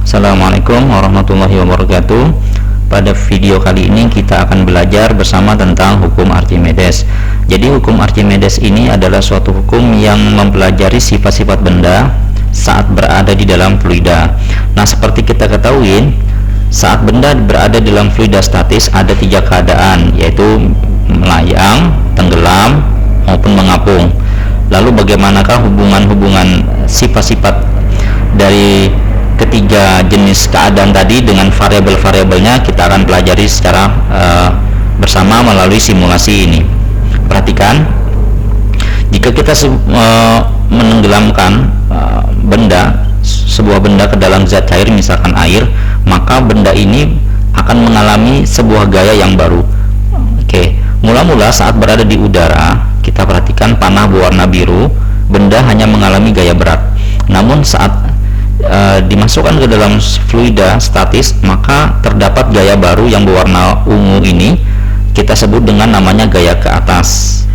Assalamualaikum warahmatullahi wabarakatuh. Pada video kali ini kita akan belajar bersama tentang hukum Archimedes. Jadi hukum Archimedes ini adalah suatu hukum yang mempelajari sifat-sifat benda saat berada di dalam fluida. Nah, seperti kita ketahui, saat benda berada di dalam fluida statis ada tiga keadaan, yaitu melayang, tenggelam, maupun mengapung. Lalu bagaimanakah hubungan-hubungan sifat-sifat dari ketiga jenis keadaan tadi dengan variabel-variabelnya? Kita akan pelajari secara bersama melalui simulasi ini. Perhatikan, jika kita menenggelamkan sebuah benda ke dalam zat cair, misalkan air, maka benda ini akan mengalami sebuah gaya yang baru. Oke, mula-mula saat berada di udara, kita perhatikan panah berwarna biru, benda hanya mengalami gaya berat. Namun saat dimasukkan ke dalam fluida statis, maka terdapat gaya baru yang berwarna ungu. Ini kita sebut dengan namanya gaya ke atas.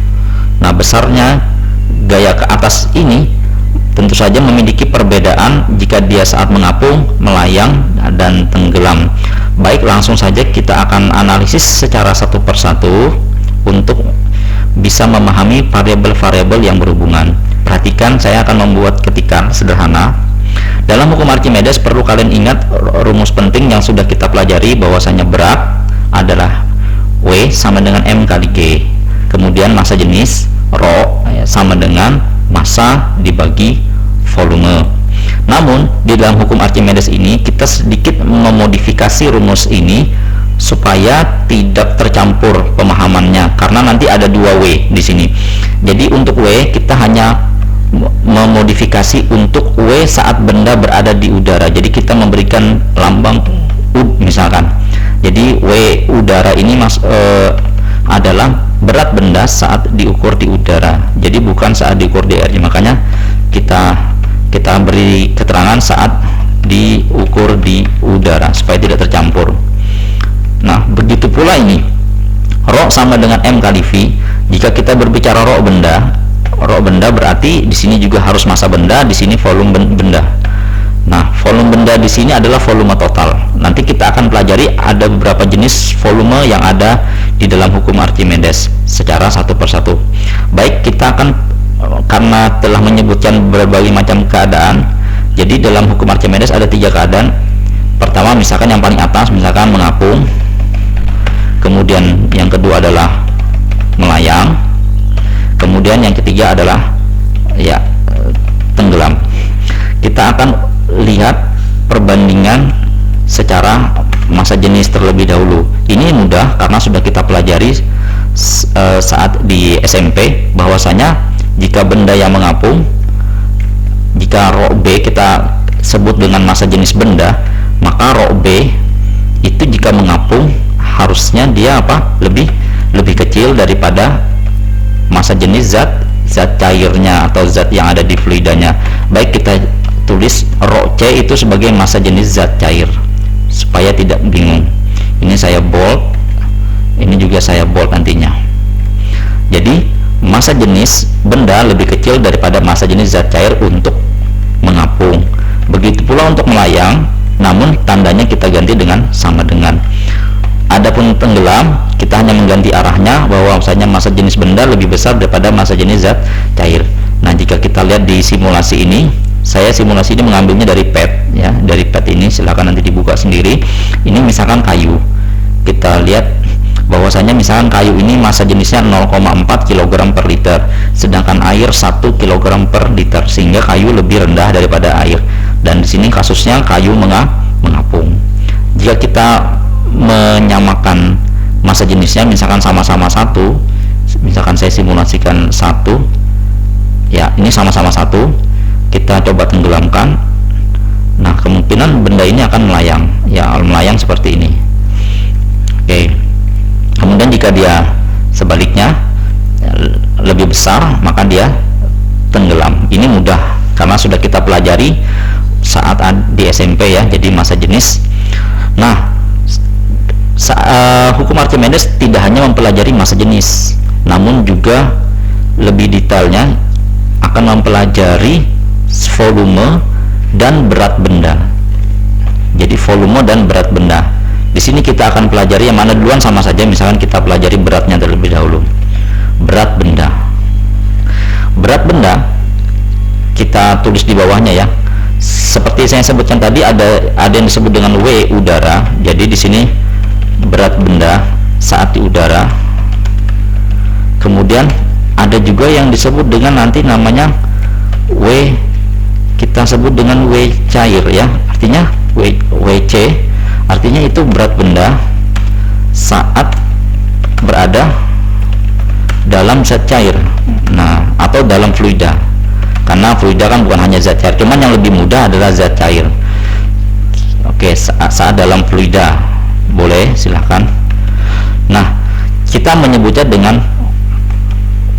Nah, besarnya gaya ke atas ini tentu saja memiliki perbedaan jika dia saat mengapung, melayang, dan tenggelam. Baik, langsung saja kita akan analisis secara satu persatu untuk bisa memahami variabel-variabel yang berhubungan. Perhatikan, saya akan membuat ketikan sederhana. Dalam hukum Archimedes perlu kalian ingat rumus penting yang sudah kita pelajari, bahwasanya berat adalah W sama dengan M kali G. Kemudian massa jenis Rho sama dengan massa dibagi volume. Namun di dalam hukum Archimedes ini kita sedikit memodifikasi rumus ini supaya tidak tercampur pemahamannya, karena nanti ada dua W di sini. Jadi untuk W kita hanya memodifikasi untuk W saat benda berada di udara. Jadi kita memberikan lambang ud misalkan. Jadi W udara ini adalah berat benda saat diukur di udara. Jadi bukan saat diukur di air. Makanya kita beri keterangan saat diukur di udara supaya tidak tercampur. Nah, begitu pula ini Rho sama dengan M kali V. Jika kita berbicara Rho benda berarti di sini juga harus massa benda, di sini volume benda. Nah, volume benda di sini adalah volume total. Nanti kita akan pelajari ada beberapa jenis volume yang ada di dalam hukum Archimedes secara satu persatu. Baik, kita akan, karena telah menyebutkan berbagai macam keadaan, jadi dalam hukum Archimedes ada tiga keadaan. Pertama, misalkan yang paling atas, misalkan mengapung. Kemudian yang kedua adalah melayang. Kemudian yang ketiga adalah tenggelam. Kita akan lihat perbandingan secara massa jenis terlebih dahulu. Ini mudah karena sudah kita pelajari saat di SMP, bahwasanya jika benda yang mengapung, jika Rho B kita sebut dengan massa jenis benda, maka Rho B itu jika mengapung harusnya dia lebih kecil daripada massa jenis zat cairnya atau zat yang ada di fluidanya. Baik, kita tulis Rho C itu sebagai massa jenis zat cair supaya tidak bingung. Ini saya bold, ini juga saya bold nantinya. Jadi massa jenis benda lebih kecil daripada massa jenis zat cair untuk mengapung. Begitu pula untuk melayang, namun tandanya kita ganti dengan sama dengan. Adapun tenggelam, kita hanya mengganti arahnya, bahwa misalnya massa jenis benda lebih besar daripada massa jenis zat cair. Nah, jika kita lihat di simulasi ini, saya simulasi ini mengambilnya dari PET ya, dari PET ini silakan nanti dibuka sendiri. Ini misalkan kayu. Kita lihat bahwasanya misalkan kayu ini massa jenisnya 0,4 kg per liter, sedangkan air 1 kg per liter, sehingga kayu lebih rendah daripada air. Dan di sini kasusnya kayu mengapung. Jika kita menyamakan massa jenisnya, misalkan sama-sama satu, misalkan saya simulasikan satu ya, ini sama-sama satu, kita coba tenggelamkan. Nah, kemungkinan benda ini akan melayang ya, melayang seperti ini. Oke. Kemudian jika dia sebaliknya lebih besar, maka dia tenggelam. Ini mudah karena sudah kita pelajari saat di SMP ya, jadi massa jenis. Nah, hukum Archimedes tidak hanya mempelajari massa jenis, namun juga lebih detailnya akan mempelajari volume dan berat benda. volume dan berat benda. Di sini kita akan pelajari yang mana duluan sama saja. Misalkan kita pelajari beratnya terlebih dahulu. Berat benda. Berat benda kita tulis di bawahnya ya. Seperti saya sebutkan tadi, ada yang disebut dengan W udara. Jadi di sini berat benda saat di udara. Kemudian ada juga yang disebut dengan nanti namanya W, kita sebut dengan W cair ya. Artinya WC, artinya itu berat benda saat berada dalam zat cair. Nah, atau dalam fluida. Karena fluida kan bukan hanya zat cair, cuman yang lebih mudah adalah zat cair. Oke, saat dalam fluida. Boleh, silahkan. Nah, kita menyebutnya dengan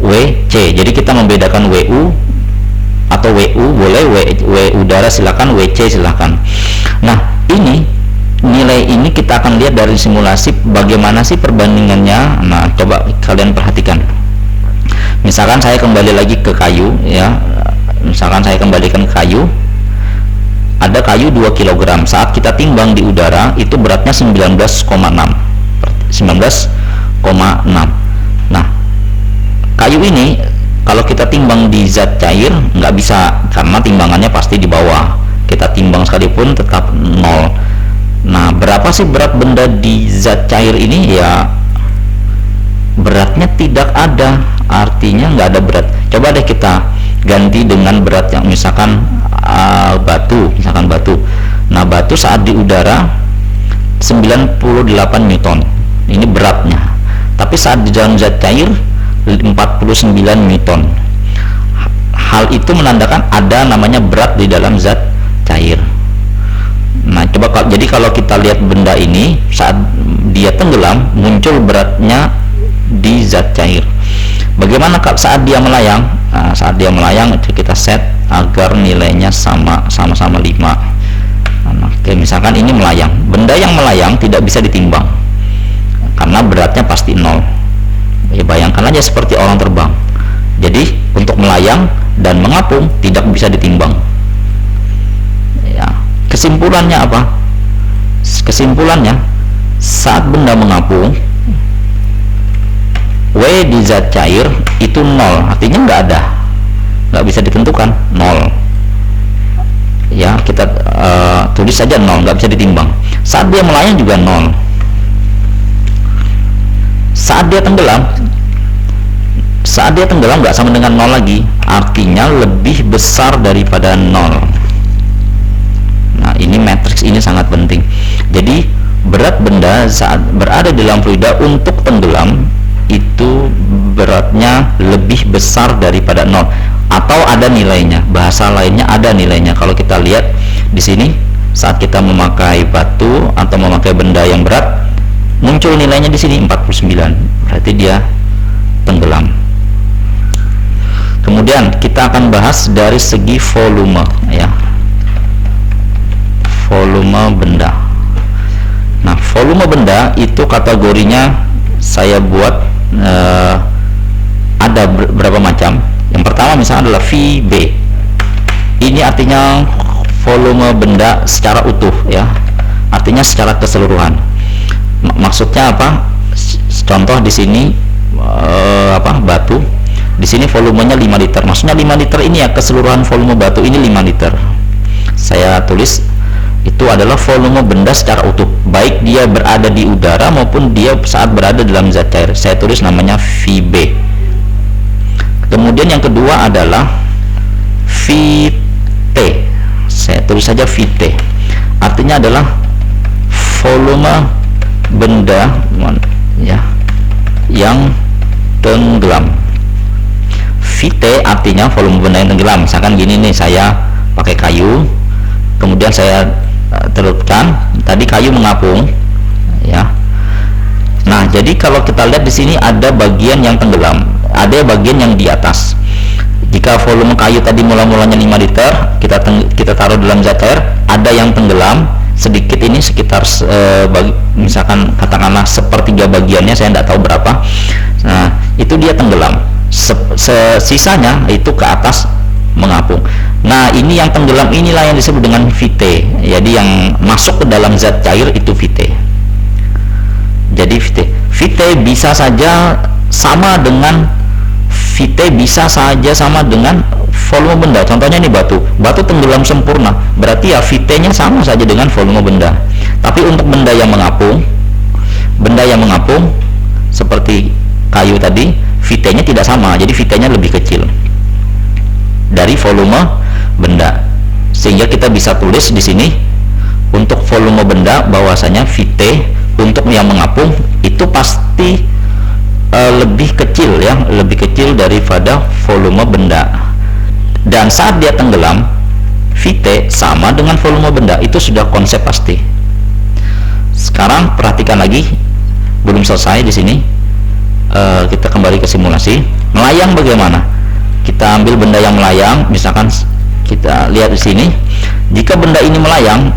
WC. Jadi kita membedakan WU atau WU boleh, W udara silakan, WC silakan. Nah, ini nilai ini kita akan lihat dari simulasi bagaimana sih perbandingannya. Nah, coba kalian perhatikan. Misalkan saya kembali lagi ke kayu ya. Misalkan saya kembalikan ke kayu. Ada kayu 2 kg. Saat kita timbang di udara itu beratnya 19,6. 19,6. Nah, kayu ini kalau kita timbang di zat cair nggak bisa, karena timbangannya pasti di bawah. Kita timbang sekalipun tetap 0. Nah, berapa sih berat benda di zat cair ini? Ya, beratnya tidak ada, artinya nggak ada berat. Coba deh kita ganti dengan berat yang misalkan batu. Nah, batu saat di udara 98 Newton, ini beratnya. Tapi saat di dalam zat cair 49 Newton. Hal itu menandakan ada namanya berat di dalam zat cair. Nah, coba jadi kalau kita lihat benda ini saat dia tenggelam muncul beratnya di zat cair. Bagaimana saat dia melayang? Nah, saat dia melayang itu kita set agar nilainya sama-sama 5. Nah, oke, misalkan ini melayang. Benda yang melayang tidak bisa ditimbang karena beratnya pasti 0. Ya, bayangkan aja seperti orang terbang. Jadi untuk melayang dan mengapung tidak bisa ditimbang. Ya, kesimpulannya apa? Kesimpulannya saat benda mengapung, W di zat cair itu 0, artinya nggak bisa ditentukan, 0. Ya, kita tulis saja 0, nggak bisa ditimbang. Saat dia melayang juga 0. Saat dia tenggelam nggak sama dengan 0 lagi, artinya lebih besar daripada 0. Nah, ini matriks ini sangat penting. Jadi berat benda saat berada di dalam fluida untuk tenggelam itu beratnya lebih besar daripada 0, atau ada nilainya. Bahasa lainnya ada nilainya. Kalau kita lihat di sini, saat kita memakai batu atau memakai benda yang berat, muncul nilainya di sini 49, berarti dia tenggelam. Kemudian kita akan bahas dari segi volume ya. Volume benda. Nah, volume benda itu kategorinya saya buat ada berapa macam. Yang pertama misalnya adalah VB. Ini artinya volume benda secara utuh ya. Artinya secara keseluruhan. Maksudnya apa? Contoh di sini batu. Di sini volumenya 5 liter. Maksudnya 5 liter ini ya, keseluruhan volume batu ini 5 liter. Saya tulis itu adalah volume benda secara utuh, baik dia berada di udara maupun dia saat berada dalam zat cair. Saya tulis namanya VB. Kemudian yang kedua adalah VT. Saya tulis saja VT. Artinya adalah volume benda ya yang tenggelam. VT artinya volume benda yang tenggelam. Misalkan gini nih, saya pakai kayu, kemudian saya teruskan, tadi kayu mengapung ya. Nah, jadi kalau kita lihat di sini ada bagian yang tenggelam, ada bagian yang di atas. Jika volume kayu tadi mula-mulanya 5 liter, kita taruh dalam zat cair, ada yang tenggelam sedikit, ini sekitar misalkan katakanlah sepertiga bagiannya, saya tidak tahu berapa. Nah, itu dia tenggelam. Sisanya itu ke atas mengapung. Nah, ini yang tenggelam inilah yang disebut dengan VT. Jadi yang masuk ke dalam zat cair itu Vt. Jadi Vt bisa saja sama dengan volume benda. Contohnya ini batu tenggelam sempurna, berarti ya Vt-nya sama saja dengan volume benda. Tapi untuk benda yang mengapung seperti kayu tadi, Vt-nya tidak sama, jadi Vt-nya lebih kecil dari volume benda. Sehingga kita bisa tulis di sini untuk volume benda bahwasanya Vt untuk yang mengapung itu pasti lebih kecil ya, lebih kecil daripada volume benda. Dan saat dia tenggelam, Vt sama dengan volume benda, itu sudah konsep pasti. Sekarang perhatikan lagi, belum selesai di sini. Kita kembali ke simulasi. Melayang bagaimana? Kita ambil benda yang melayang, misalkan kita lihat di sini. Jika benda ini melayang,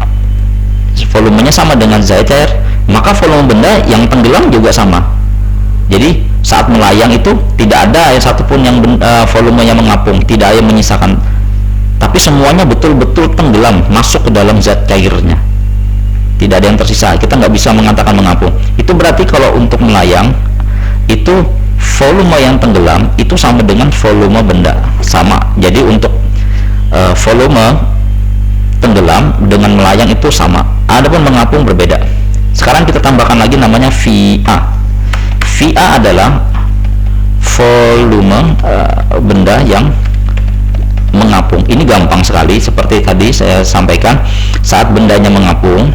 volumenya sama dengan zat cair, maka volume benda yang tenggelam juga sama. Jadi saat melayang itu tidak ada satupun yang volumenya mengapung, tidak ada yang menyisakan, tapi semuanya betul-betul tenggelam masuk ke dalam zat cairnya, tidak ada yang tersisa. Kita nggak bisa mengatakan mengapung. Itu berarti kalau untuk melayang itu volume yang tenggelam itu sama dengan volume benda, sama. Jadi untuk volume tenggelam dengan melayang itu sama, adapun mengapung berbeda. Sekarang kita tambahkan lagi namanya VA. VA adalah volume benda yang mengapung. Ini gampang sekali, seperti tadi saya sampaikan, saat bendanya mengapung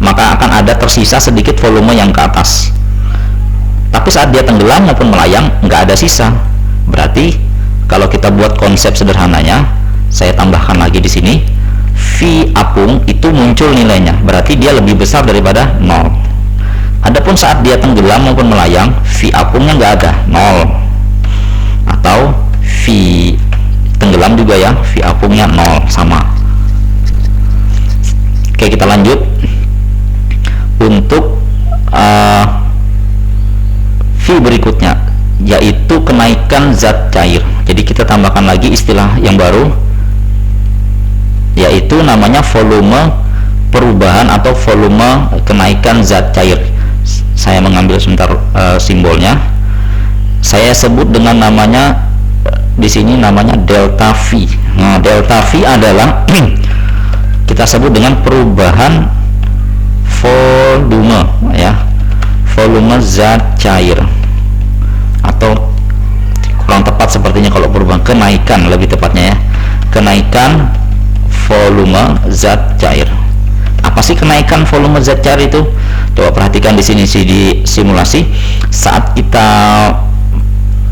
maka akan ada tersisa sedikit volume yang ke atas, tapi saat dia tenggelam maupun melayang nggak ada sisa. Berarti kalau kita buat konsep sederhananya, saya tambahkan lagi di sini, V apung itu muncul nilainya, berarti dia lebih besar daripada 0. Adapun saat dia tenggelam maupun melayang, V apungnya nggak ada, 0. Atau V tenggelam juga ya, V apungnya 0, sama. Oke, kita lanjut. Untuk V berikutnya, yaitu kenaikan zat cair. Jadi kita tambahkan lagi istilah yang baru, yaitu namanya volume perubahan atau volume kenaikan zat cair. Saya mengambil sebentar simbolnya. Saya sebut dengan namanya di sini namanya delta V. Nah, delta V adalah kita sebut dengan perubahan volume ya, volume zat cair, atau kurang tepat sepertinya kalau perubahan kenaikan, lebih tepatnya ya, kenaikan volume zat cair. Apa sih kenaikan volume zat cair itu? Coba perhatikan di sini di simulasi. Saat kita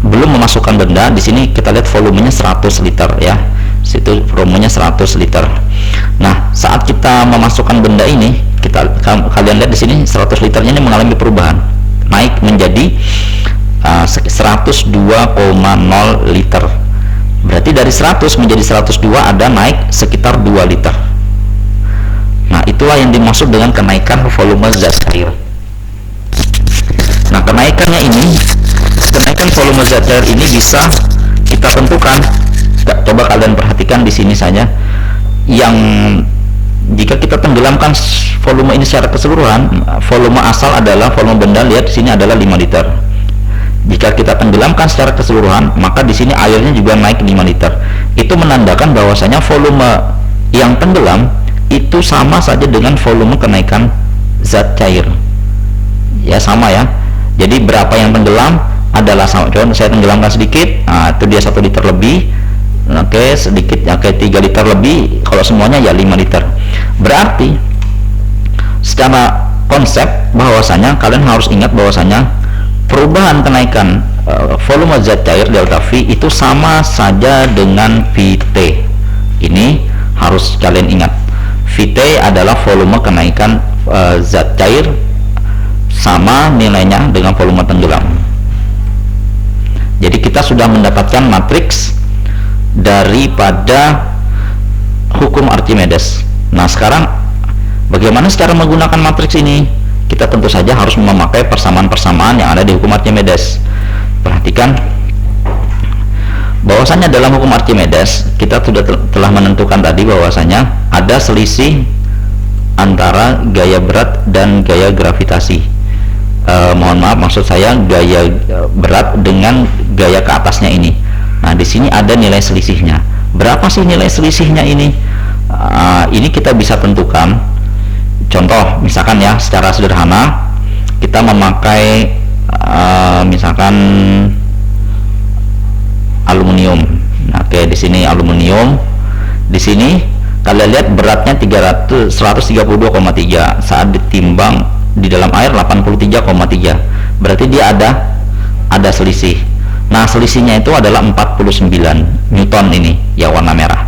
belum memasukkan benda, di sini kita lihat volumenya 100 liter ya. Situ volumenya 100 liter. Nah, saat kita memasukkan benda ini, kalian lihat di sini 100 liternya ini mengalami perubahan, naik menjadi 102,0 liter. Berarti dari 100 menjadi 102 ada naik sekitar 2 liter. Nah, itulah yang dimaksud dengan kenaikan volume zat cair. Nah, kenaikan volume zat cair ini bisa kita tentukan. Coba kalian perhatikan di sini saja. Yang jika kita tenggelamkan volume ini secara keseluruhan, volume asal adalah volume benda, lihat di sini adalah 5 liter. Jika kita tenggelamkan secara keseluruhan, maka di sini airnya juga naik 5 liter. Itu menandakan bahwasanya volume yang tenggelam itu sama saja dengan volume kenaikan zat cair. Ya, sama ya. Jadi berapa yang tenggelam adalah sama. Contoh saya tenggelamkan sedikit, nah itu dia 1 liter lebih. Oke, sedikit ya, kayak 3 liter lebih. Kalau semuanya ya 5 liter. Berarti secara konsep bahwasanya kalian harus ingat bahwasanya perubahan kenaikan volume zat cair delta V itu sama saja dengan Vt. Ini harus kalian ingat. Vt adalah volume kenaikan zat cair, sama nilainya dengan volume tenggelam. Jadi kita sudah mendapatkan matriks daripada hukum Archimedes. Nah, sekarang bagaimana cara menggunakan matriks ini? Kita tentu saja harus memakai persamaan-persamaan yang ada di hukum Archimedes. Perhatikan bahwasanya dalam hukum Archimedes kita sudah telah menentukan tadi bahwasanya ada selisih antara gaya berat dan gaya gravitasi. Mohon maaf, maksud saya gaya berat dengan gaya ke atasnya ini. Nah, di sini ada nilai selisihnya. Berapa sih nilai selisihnya ini? Ini kita bisa tentukan. Contoh, misalkan ya, secara sederhana kita memakai misalkan aluminium. Nah, oke, di sini aluminium. Di sini kalian lihat beratnya 132,3 saat ditimbang di dalam air 83,3. Berarti dia ada selisih. Nah, selisihnya itu adalah 49 Newton ini ya, warna merah.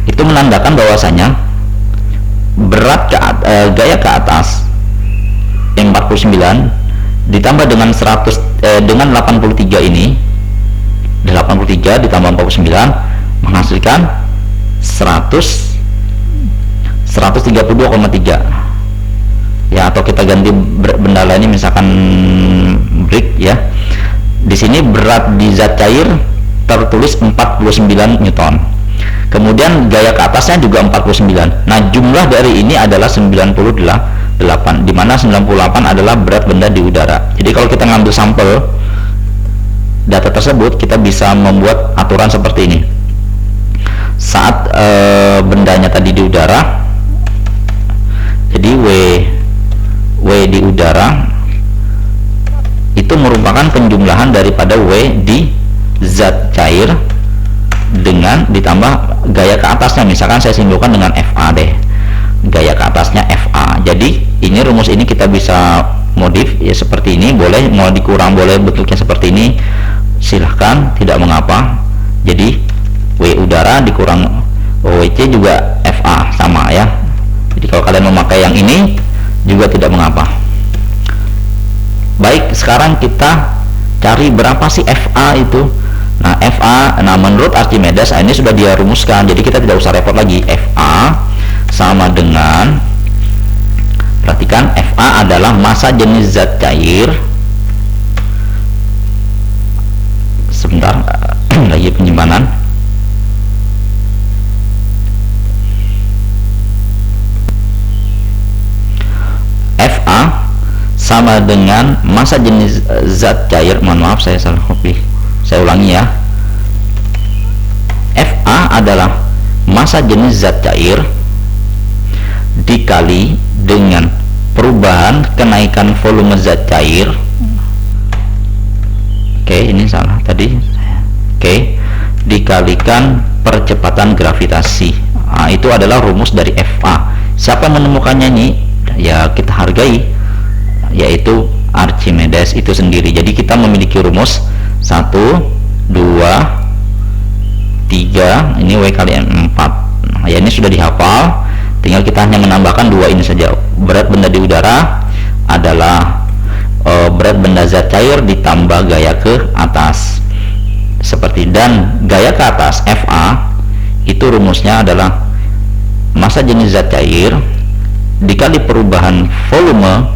Itu menandakan bahwasanya berat gaya ke atas 49 ditambah dengan 83 ini, 83 ditambah 49 menghasilkan 132,3 ya, atau kita ganti benda lainnya misalkan brick ya. Di sini berat di zat cair tertulis 49 Newton. Kemudian gaya ke atasnya juga 49. Nah, jumlah dari ini adalah 98, di mana 98 adalah berat benda di udara. Jadi kalau kita ngambil sampel data tersebut, kita bisa membuat aturan seperti ini. Saat bendanya tadi di udara, jadi W di udara itu merupakan penjumlahan daripada W di zat cair dengan ditambah gaya ke atasnya. Misalkan saya simpulkan dengan FA deh, gaya ke atasnya FA. Jadi ini rumus ini kita bisa modif ya seperti ini, boleh mau dikurang, boleh bentuknya seperti ini, silahkan, tidak mengapa. Jadi W udara dikurang WC juga FA, sama ya. Jadi kalau kalian memakai yang ini juga tidak mengapa. Baik, sekarang kita cari berapa sih FA itu. Nah, FA, menurut Archimedes ini sudah dia rumuskan, jadi kita tidak usah repot lagi. FA sama dengan, perhatikan, FA adalah massa jenis zat cair. Sebentar, lagi penyimpanan. FA sama dengan massa jenis zat cair. Mohon maaf, saya salah copy, saya ulangi ya. FA adalah massa jenis zat cair dikali dengan perubahan kenaikan volume zat cair. Oke, ini salah tadi. Oke, dikalikan percepatan gravitasi. Nah, itu adalah rumus dari FA. Siapa yang menemukannya ini? Ya, kita hargai, yaitu Archimedes itu sendiri. Jadi kita memiliki rumus 1, 2, 3, ini W kali M4. Nah, ya ini sudah dihafal, tinggal kita hanya menambahkan 2 ini saja. Berat benda di udara adalah berat benda zat cair ditambah gaya ke atas, seperti, dan gaya ke atas FA itu rumusnya adalah massa jenis zat cair dikali perubahan volume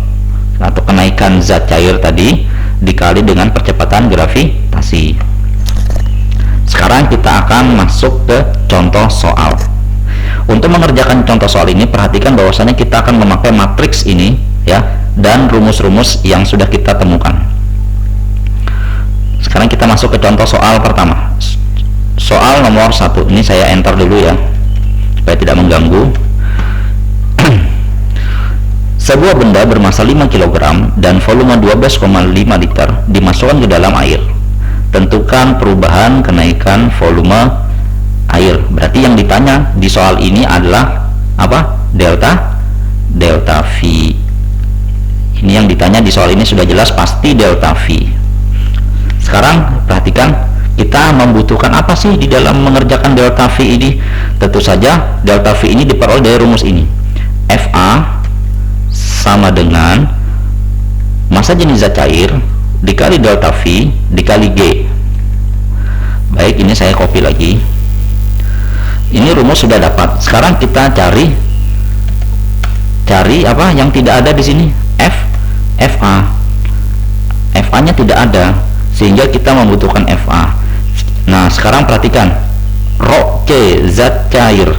atau kenaikan zat cair tadi dikali dengan percepatan gravitasi. Sekarang kita akan masuk ke contoh soal. Untuk mengerjakan contoh soal ini, perhatikan bahwasannya kita akan memakai matriks ini ya, dan rumus-rumus yang sudah kita temukan. Sekarang kita masuk ke contoh soal pertama. Soal nomor 1 ini saya enter dulu ya, supaya tidak mengganggu. Sebuah benda bermassa 5 kg dan volume 12,5 liter dimasukkan ke dalam air. Tentukan perubahan kenaikan volume air. Berarti yang ditanya di soal ini adalah apa? Delta V. Ini yang ditanya di soal ini sudah jelas, pasti delta V. Sekarang perhatikan, kita membutuhkan apa sih di dalam mengerjakan delta V ini? Tentu saja delta V ini diperoleh dari rumus ini. FA sama dengan massa jenis zat cair dikali delta V dikali G. Baik, ini saya copy lagi. Ini rumus sudah dapat. Sekarang kita cari apa yang tidak ada di sini? FA. FA-nya tidak ada, sehingga kita membutuhkan FA. Nah, sekarang perhatikan, ρ C zat cair.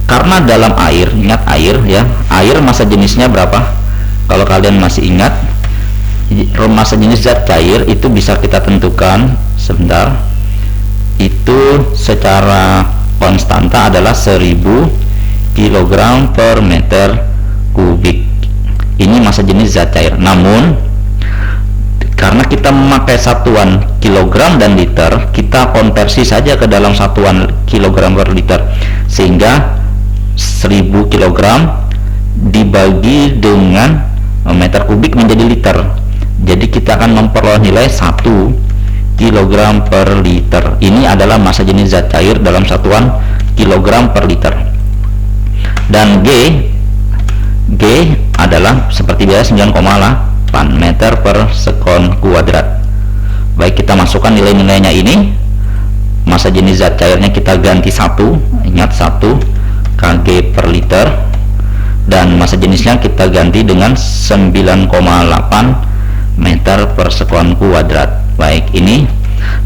Karena dalam air, ingat air ya, air massa jenisnya berapa? Kalau kalian masih ingat, massa jenis zat cair itu bisa kita tentukan sebentar. Itu secara konstanta adalah 1000 kg per meter kubik. Ini massa jenis zat cair. Namun karena kita memakai satuan kilogram dan liter, kita konversi saja ke dalam satuan kilogram per liter, sehingga 1000 kg dibagi dengan meter kubik menjadi liter. Jadi kita akan memperoleh nilai 1 kg per liter. Ini adalah massa jenis zat cair dalam satuan kilogram per liter. Dan G adalah seperti biasa 9,8 meter per sekon kuadrat. Baik, kita masukkan nilai-nilainya ini. Massa jenis zat cairnya kita ganti 1, ingat 1 kg per liter, dan massa jenisnya kita ganti dengan 9,8 meter per sekon kuadrat. Baik, ini.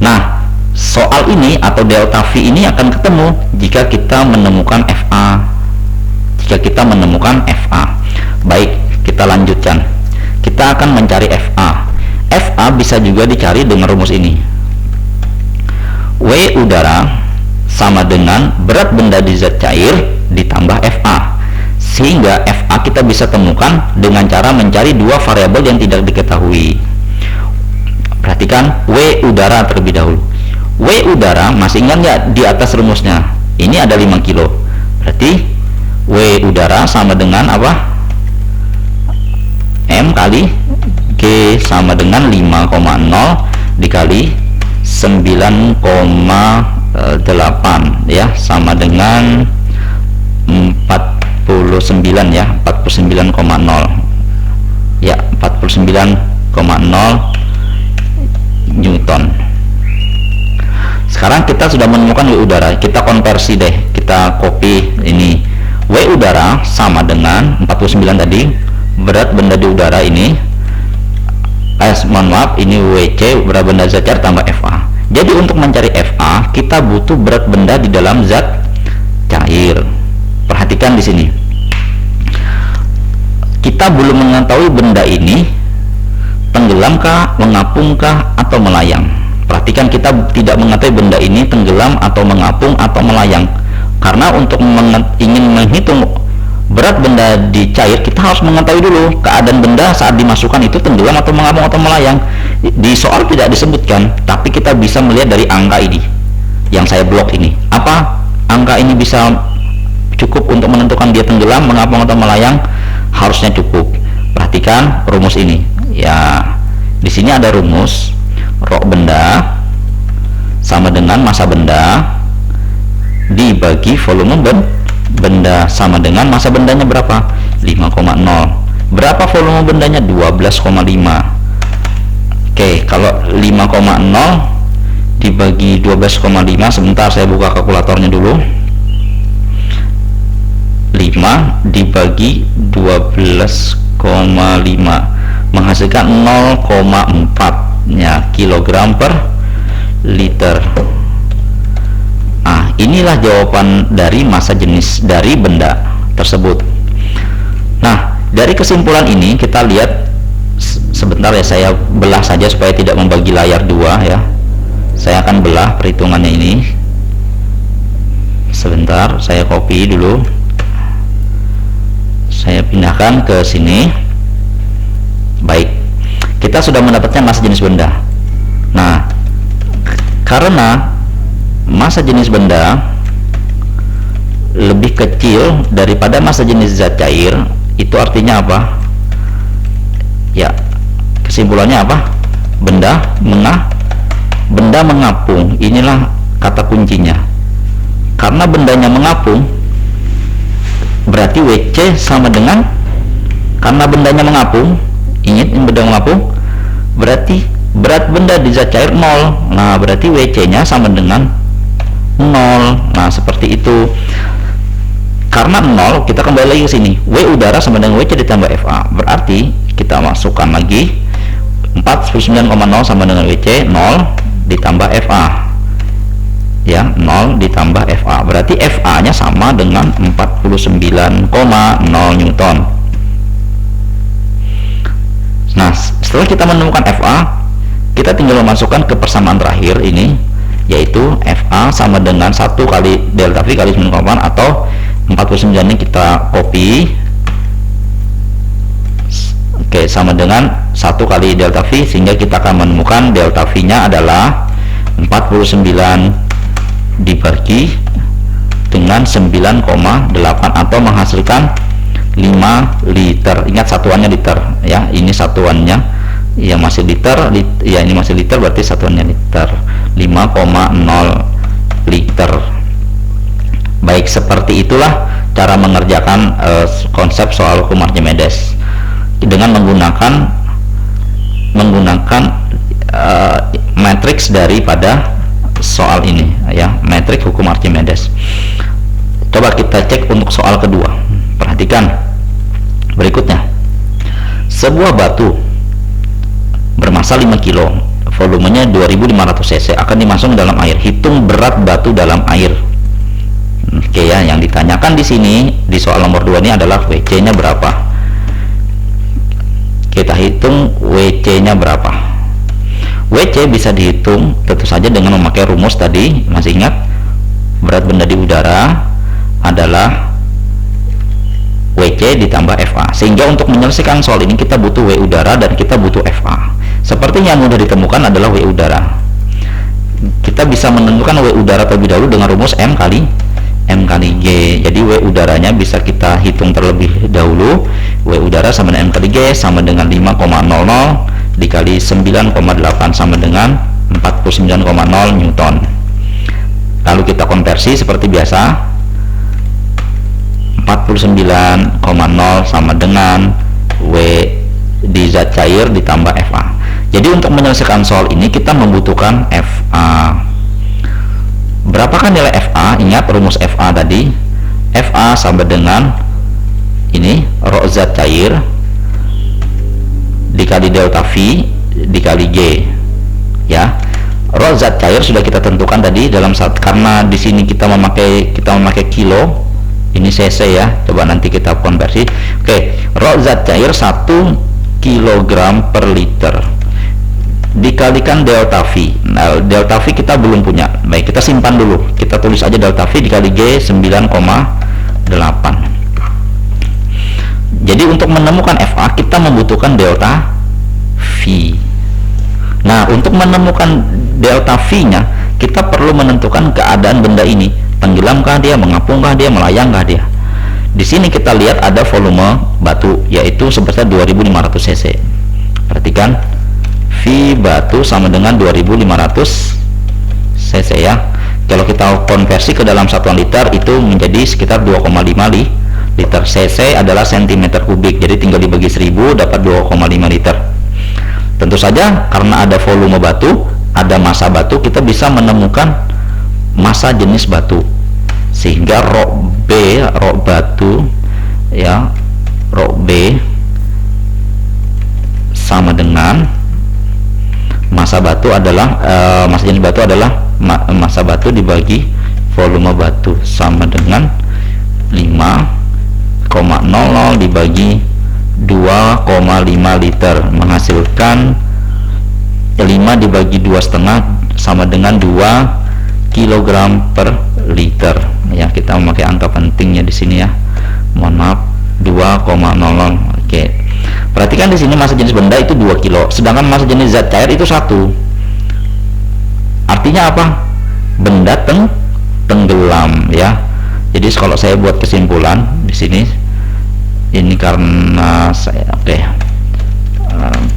Nah, soal ini atau delta V ini akan ketemu jika kita menemukan FA. Baik, kita lanjutkan. Kita akan mencari FA. FA bisa juga dicari dengan rumus ini. W udara sama dengan berat benda di zat cair ditambah FA, sehingga FA kita bisa temukan dengan cara mencari dua variabel yang tidak diketahui. Perhatikan W udara terlebih dahulu. W udara masih ingat nggak di atas rumusnya? Ini ada 5 kilo. Berarti W udara sama dengan apa? M kali G sama dengan 5,0 dikali 9,8 ya, sama dengan 49 ya, 49,0 ya, 49,0 Newton. Sekarang kita sudah menemukan W udara, kita konversi deh, kita copy ini. W udara sama dengan 49 tadi, berat benda di udara ini, mohon maaf, ini WC berat benda zat cair tambah FA. Jadi untuk mencari FA kita butuh berat benda di dalam zat cair. Perhatikan di sini, kita belum mengetahui benda ini tenggelamkah, mengapungkah, atau melayang. Perhatikan, kita tidak mengetahui benda ini tenggelam atau mengapung atau melayang. Karena untuk ingin menghitung berat benda di cair, kita harus mengetahui dulu keadaan benda saat dimasukkan itu tenggelam atau mengapung atau melayang. Di soal tidak disebutkan, tapi kita bisa melihat dari angka ini yang saya blok ini. Apa angka ini bisa cukup untuk menentukan dia tenggelam, mengapung atau melayang? Harusnya cukup. Perhatikan rumus ini ya. Di sini ada rumus rho benda sama dengan massa benda dibagi volume benda sama dengan massa bendanya berapa? 5,0. Berapa volume bendanya? 12,5. Oke, kalau 5,0 dibagi 12,5, sebentar saya buka kalkulatornya dulu. 5 dibagi 12,5 menghasilkan 0,4 ya, kilogram per liter. Inilah jawaban dari massa jenis dari benda tersebut. Nah, dari kesimpulan ini kita lihat, sebentar ya, saya belah saja supaya tidak membagi layar dua ya. Saya akan belah perhitungannya ini. Sebentar, saya copy dulu. Saya pindahkan ke sini. Baik, kita sudah mendapatkan massa jenis benda. Nah, karena massa jenis benda lebih kecil daripada massa jenis zat cair, itu artinya apa? Ya, kesimpulannya apa? Benda mengapung. Inilah kata kuncinya. Karena bendanya mengapung, berarti WC sama dengan, karena bendanya mengapung, ingat ini benda mengapung, berarti berat benda di zat cair 0. Nah, berarti WC nya sama dengan 0. Nah, seperti itu. Karena 0, kita kembali lagi ke sini. W udara sama dengan WC ditambah FA. Berarti kita masukkan lagi 49,0 sama dengan WC 0 ditambah FA. ya, 0 ditambah FA, berarti FA nya sama dengan 49,0 Newton. Nah, setelah kita menemukan FA, kita tinggal memasukkan ke persamaan terakhir ini, yaitu FA sama dengan 1 kali delta V kali 9,8, atau 49 ini kita copy, oke, sama dengan 1 kali delta V, sehingga kita akan menemukan delta V nya adalah 49 dibagi dengan 9,8, atau menghasilkan 5 liter. Ingat satuannya liter ya, ini satuannya ya masih liter, ya ini masih liter, berarti satuannya liter, 5,0 liter. Baik, seperti itulah cara mengerjakan konsep soal hukum Archimedes dengan menggunakan matriks daripada soal ini ya, matriks hukum Archimedes. Coba kita cek untuk soal kedua. Perhatikan berikutnya. Sebuah batu bermassa 5 kilo, volumenya 2500 cc akan dimasukkan dalam air. Hitung berat batu dalam air. Oke ya, yang ditanyakan di sini di soal nomor 2 ini adalah WC nya berapa. Kita hitung WC nya berapa. WC bisa dihitung tentu saja dengan memakai rumus tadi. Masih ingat, berat benda di udara adalah WC ditambah FA, sehingga untuk menyelesaikan soal ini kita butuh W udara dan kita butuh FA. Seperti yang mudah ditemukan adalah W udara. Kita bisa menentukan W udara terlebih dahulu dengan rumus M kali G. Jadi W udaranya bisa kita hitung terlebih dahulu. W udara sama dengan M kali G sama dengan 5,00 dikali 9,8 sama dengan 49,0 Newton. Lalu kita konversi seperti biasa. 49,0 sama dengan W di zat cair ditambah FA. Jadi untuk menyelesaikan soal ini kita membutuhkan FA. Berapakah nilai FA? Ingat rumus FA tadi. FA sama dengan ini rho zat cair dikali delta V dikali G ya. Rho zat cair sudah kita tentukan tadi dalam saat, karena di sini kita memakai kilo, ini cc ya, coba nanti kita konversi. Oke, rho zat cair 1 kg per liter dikalikan delta V. Nah, delta V kita belum punya. Baik, kita simpan dulu. Kita tulis aja delta V dikali G 9,8. Jadi untuk menemukan FA kita membutuhkan delta V. Nah, untuk menemukan delta V-nya kita perlu menentukan keadaan benda ini. Tenggelamkah dia, mengapungkah dia, melayangkah dia. Di sini kita lihat ada volume batu yaitu sebesar 2500 cc. Perhatikan, V batu sama dengan 2500 cc ya. Kalau kita konversi ke dalam satuan liter itu menjadi sekitar 2,5 liter. Cc adalah cm kubik, jadi tinggal dibagi 1000 dapat 2,5 liter. Tentu saja karena ada volume batu, ada massa batu, kita bisa menemukan massa jenis batu, sehingga rho B, rho batu ya, rho B sama dengan massa batu adalah massa jenis batu adalah massa batu dibagi volume batu sama dengan 5,00 dibagi 2,5 liter menghasilkan 5 dibagi 2,5 sama dengan 2 kg per liter ya. Kita memakai angka pentingnya di sini ya, mohon maaf, 2,00. Oke, perhatikan di sini massa jenis benda itu 2 kilo, sedangkan massa jenis zat cair itu 1. Artinya apa? Benda tenggelam ya. Jadi kalau saya buat kesimpulan di sini, ini karena saya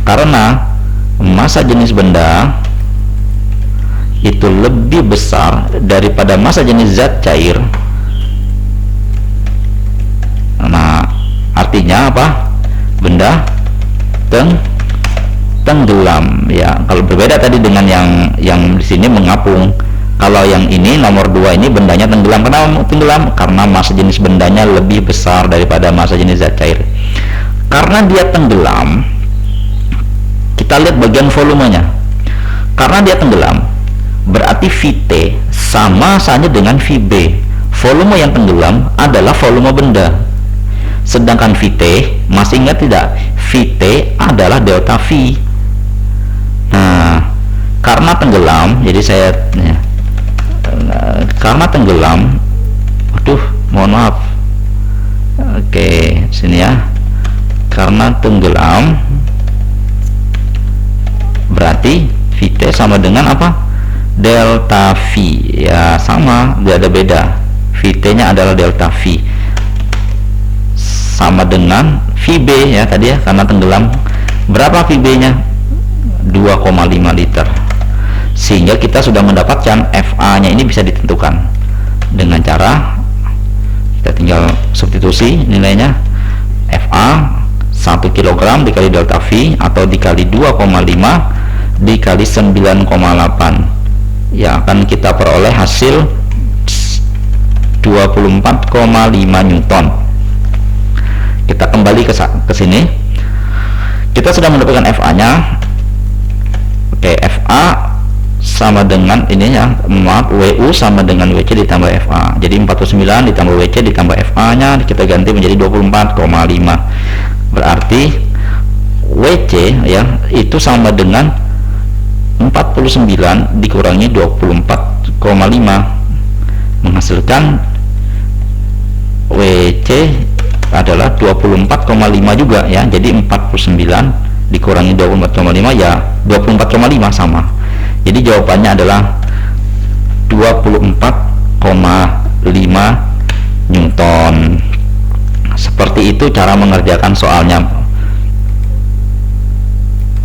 karena massa jenis benda itu lebih besar daripada massa jenis zat cair. Nah, artinya apa? Benda tenggelam ya. Kalau berbeda tadi dengan yang di sini mengapung. Kalau yang ini nomor 2 ini bendanya tenggelam. Kenapa tenggelam? Karena massa jenis bendanya lebih besar daripada massa jenis zat cair. Karena dia tenggelam, kita lihat bagian volumenya. Karena dia tenggelam, berarti Vt sama saja dengan VB. Volume yang tenggelam adalah volume benda. Sedangkan VT, masih ingat tidak? VT adalah delta V. Nah, karena tenggelam, jadi saya ya, karena tenggelam, aduh, mohon maaf. Oke, sini ya. Karena tenggelam, berarti VT sama dengan apa? Delta V. Ya, sama, tidak ada beda. VT-nya adalah delta V. Sama dengan VB ya tadi ya, karena tenggelam. Berapa VB-nya? 2,5 liter. Sehingga kita sudah mendapatkan FA-nya ini bisa ditentukan dengan cara kita tinggal substitusi nilainya. FA 1 kg dikali delta V atau dikali 2,5 dikali 9,8, yang akan kita peroleh hasil 24,5 Newton. Kita kembali ke sini. Kita sudah mendapatkan FA-nya. Oke, FA sama dengan ini ya, maaf, WU sama dengan WC ditambah FA. Jadi 49 ditambah WC ditambah FA-nya kita ganti menjadi 24,5. Berarti WC ya itu sama dengan 49 dikurangi 24,5 menghasilkan WC adalah 24,5 juga ya. Jadi 49 dikurangi 24,5 ya 24,5 sama. Jadi jawabannya adalah 24,5 Newton. Seperti itu cara mengerjakan soalnya.